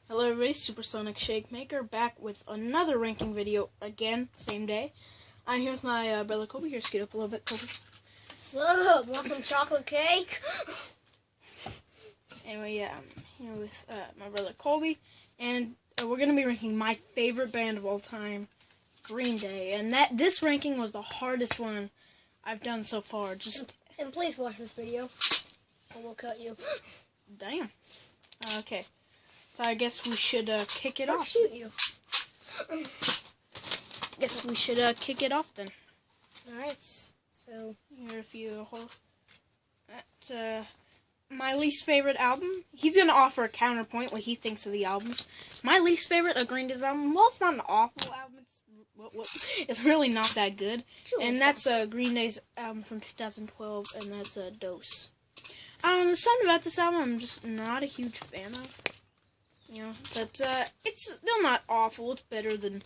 Hello everybody, Supersonic Shake Maker back with another ranking video again, same day. I'm here with my brother Colby. Here, scoot up a little bit, Colby. What's up? Want some chocolate cake? Anyway, yeah, I'm here with my brother Colby, and we're going to be ranking my favorite band of all time, Green Day. And this ranking was the hardest one I've done so far. And please watch this video, or we'll cut you. Damn. Okay. So I guess we should kick it off. Shoot you. Guess we should kick it off then. Alright, so Here, if you hold at my least favorite album. He's gonna offer a counterpoint what he thinks of the albums. My least favorite of Green Day's album. Well, it's not an awful album. It's really not that good. Sure, and that's Green Day's album from 2012, and that's Dose. There's something about this album I'm just not a huge fan of. You know, but it's still not awful. It's better than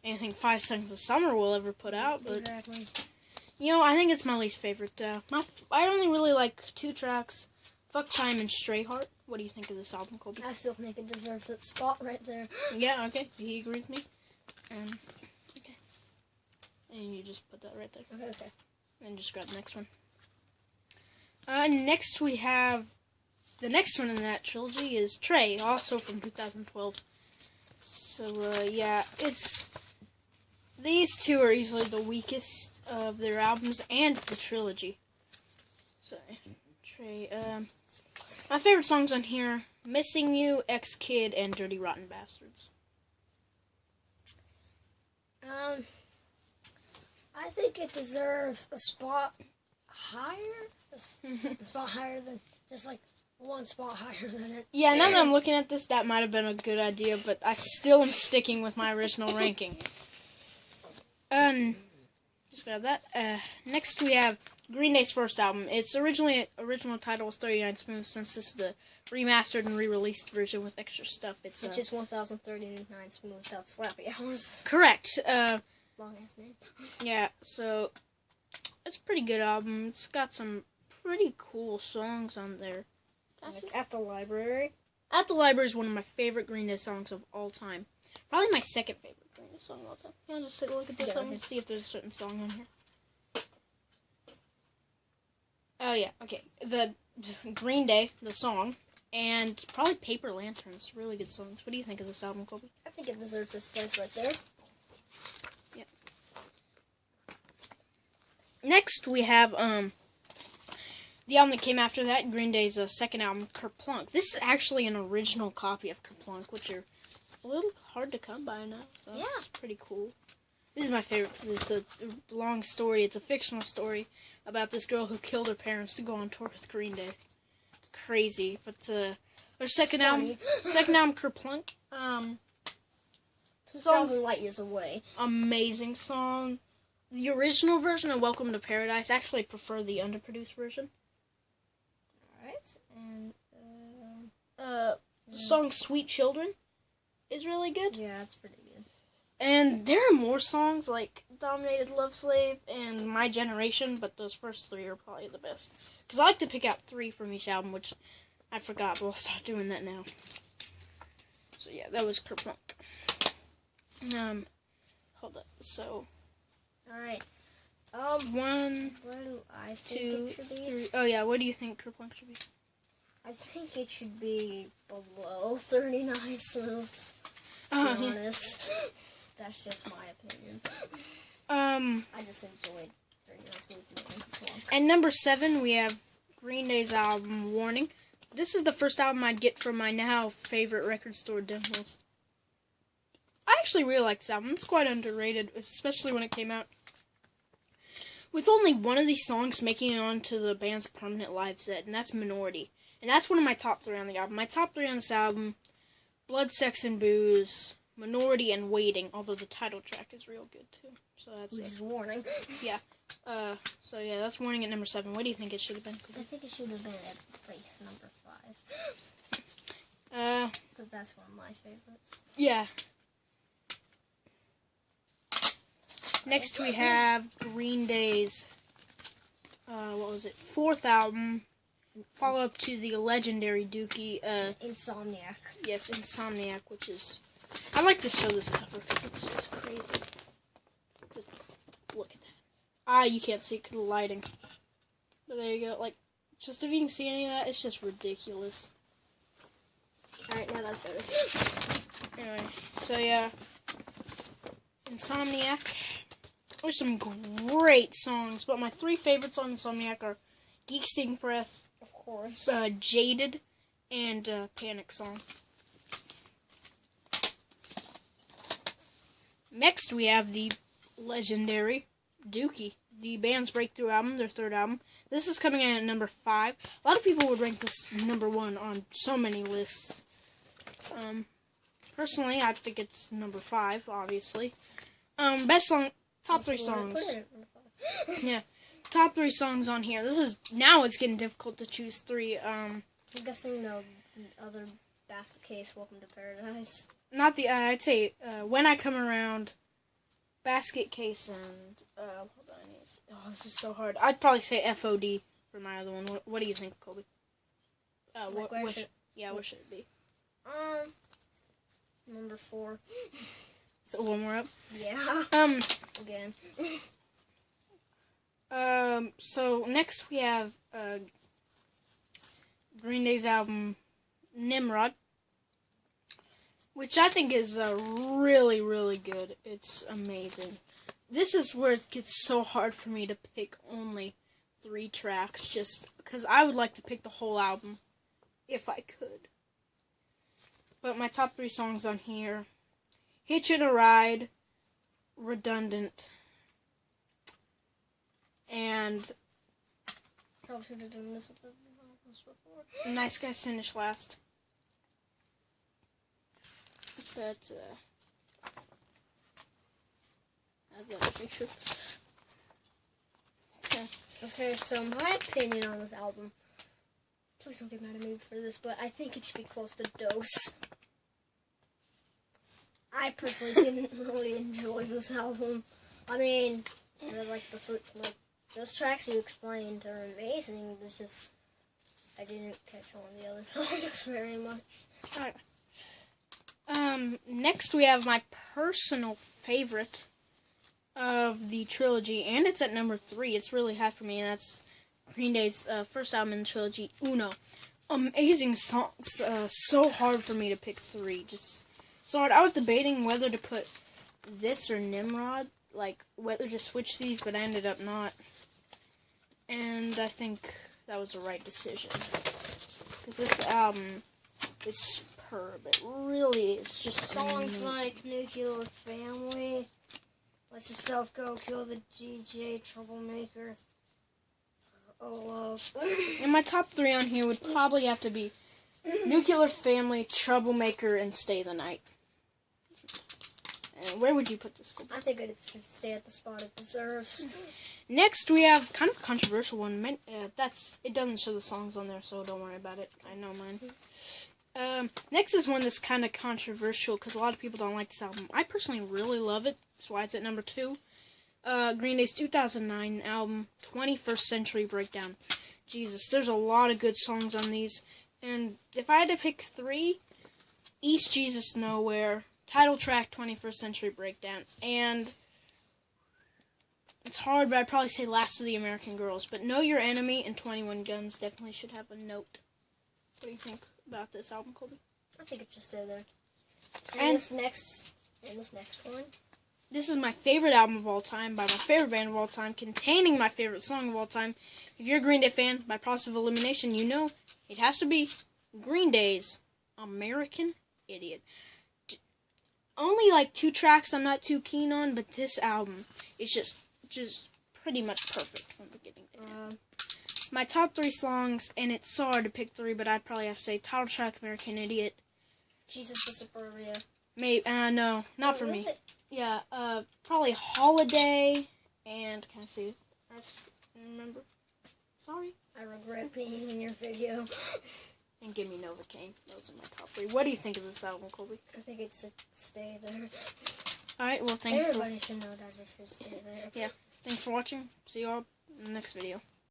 anything 5 Seconds of Summer will ever put out. But exactly. you know, I think it's my least favorite. I only really like 2 tracks: "Fuck Time" and "Stray Heart." What do you think of this album, Colby? I still think it deserves that spot right there. Yeah, okay, he agrees with me. Okay, and you just put that right there. Okay. And just grab the next one. Next we have. The next one in that trilogy is Trey, also from 2012. So, yeah, these two are easily the weakest of their albums and the trilogy. So, Trey, my favorite songs on here, Missing You, Ex-Kid, and Dirty Rotten Bastards. I think it deserves a spot higher. A spot higher than, just like, 1 spot higher than it. Yeah, now that I'm looking at this, that might have been a good idea, but I still am sticking with my original ranking. Just grab that. Next we have Green Day's first album. Its original title was 39 Smooth, since this is the remastered and re-released version with extra stuff. It's just 1,039 smooth without slappy hours. Correct. Long ass name. Yeah, so it's a pretty good album. It's got some pretty cool songs on there. Like At the Library. At the Library is one of my favorite Green Day songs of all time. Probably my second favorite Green Day song of all time. Yeah, just take a look at this one and see if there's a certain song on here. Oh, yeah, okay. The Green Day, the song, and probably Paper Lanterns. Really good songs. What do you think of this album, Colby? I think it deserves this place right there. Yep. Next, we have, the album that came after that, Green Day's second album, Kerplunk. This is actually an original copy of Kerplunk, which are a little hard to come by now. So yeah. It's pretty cool. This is my favorite. It's a long story. It's a fictional story about this girl who killed her parents to go on tour with Green Day. Crazy. But their second album, Kerplunk. 2,000 Light Years Away. Amazing song. The original version of Welcome to Paradise, I actually prefer the underproduced version. And the song Sweet Children is really good. Yeah, it's pretty good. And there are more songs like Dominated Love Slave and My Generation, but those first 3 are probably the best. Because I like to pick out 3 from each album, which I forgot, but I'll start doing that now. So yeah, that was Kerplunk. Hold up. So, alright. 1, What do I think 2, it should be? 3. Oh yeah, what do you think Kerplunk should be? I think it should be below 39 smooth. To be honest. That's just my opinion. I just enjoyed 39 smooth more than And number 7, we have Green Day's album, Warning. This is the first album I'd get from my now favorite record store, Dimples. I actually really like this album. It's quite underrated, especially when it came out. With only one of these songs making it onto the band's permanent live set, and that's Minority. And that's one of my top 3 on the album. My top 3 on this album, Blood, Sex, and Booze, Minority, and Waiting, although the title track is real good, too. So that's Warning. Yeah. So yeah, that's Warning at number 7. What do you think it should have been? I think it should have been at place number 5. Because that's one of my favorites. Yeah. Next we have Green Day's, 4th album, follow-up to the legendary Dookie. Insomniac. Yes, Insomniac, which is... I like to show this cover because it's just crazy. Just look at that. You can't see it because of the lighting. But there you go. Like, just if you can see any of that, it's just ridiculous. Alright, now that's better. Anyway, so yeah. Insomniac. There's some great songs, but my 3 favorites on Insomniac are Geek Sting Breath, of course, Jaded, and Panic Song. Next, we have the legendary Dookie, the band's breakthrough album, their 3rd album. This is coming in at number 5. A lot of people would rank this number 1 on so many lists. Personally, I think it's number 5, obviously. Best song, top 3 songs. Yeah, top 3 songs on here. Now it's getting difficult to choose 3. I'm guessing the other Basket Case, Welcome to Paradise. Not the, I'd say, When I Come Around, Basket Case, and, hold on, this is so hard. I'd probably say FOD for my other one. What do you think, Colby? What should it be? Number 4. So one more up? Yeah. Again. So next we have, Green Day's album, Nimrod, which I think is really, really good. It's amazing. This is where it gets so hard for me to pick only 3 tracks, just because I would like to pick the whole album if I could. But my top 3 songs on here: Hitchin' a Ride, Redundant, and Probably should have done this with the albums before. Nice Guys Finish Last. But, that's that picture. Okay, so my opinion on this album, please don't get mad at me for this, but I think it should be close to Dose. I personally didn't really enjoy this album. I mean, those tracks you explained are amazing. It's just, I didn't catch on the other songs very much. Alright. Next we have my personal favorite of the trilogy, and it's at number 3. It's really high for me, and that's Green Day's first album in the trilogy, Uno. Amazing songs. So hard for me to pick 3. Just so hard. I was debating whether to put this or Nimrod, like whether to switch these, but I ended up not. And I think that was the right decision, because this album is superb. It really is. Just songs like Nuclear Family, Let Yourself Go, Kill the DJ, Troublemaker, Oh Love. And my top 3 on here would probably have to be Nuclear Family, Troublemaker, and Stay the Night. And where would you put this? I think it should stay at the spot it deserves. Next, we have kind of a controversial one. It doesn't show the songs on there, so don't worry about it. I know mine. Next is one that's kind of controversial because a lot of people don't like this album. I personally really love it. That's why it's at number 2. Green Day's 2009 album, 21st Century Breakdown. Jesus, there's a lot of good songs on these. And if I had to pick 3, East Jesus Nowhere, title track, 21st Century Breakdown, and it's hard, but I'd probably say Last of the American Girls. But Know Your Enemy and 21 Guns definitely should have a note. What do you think about this album, Colby? I think it should stay there. And this next one. This is my favorite album of all time, by my favorite band of all time, containing my favorite song of all time. If you're a Green Day fan, by process of elimination, you know it has to be Green Day's American Idiot. Only like 2 tracks I'm not too keen on, but this album is just pretty much perfect from beginning to end. My top 3 songs, and it's so hard to pick 3, but I'd probably have to say title track, American Idiot. Jesus to Suburbia. Maybe, no, not for me. Yeah, probably Holiday, and, can I see? I remember. Sorry. I regret being in your video. And Give Me Novocaine. Those are my top 3. What do you think of this album, Colby? I think it should stay there. Alright, well, thank you. Everybody should know that it should stay there. Yeah. Thanks for watching. See you all in the next video.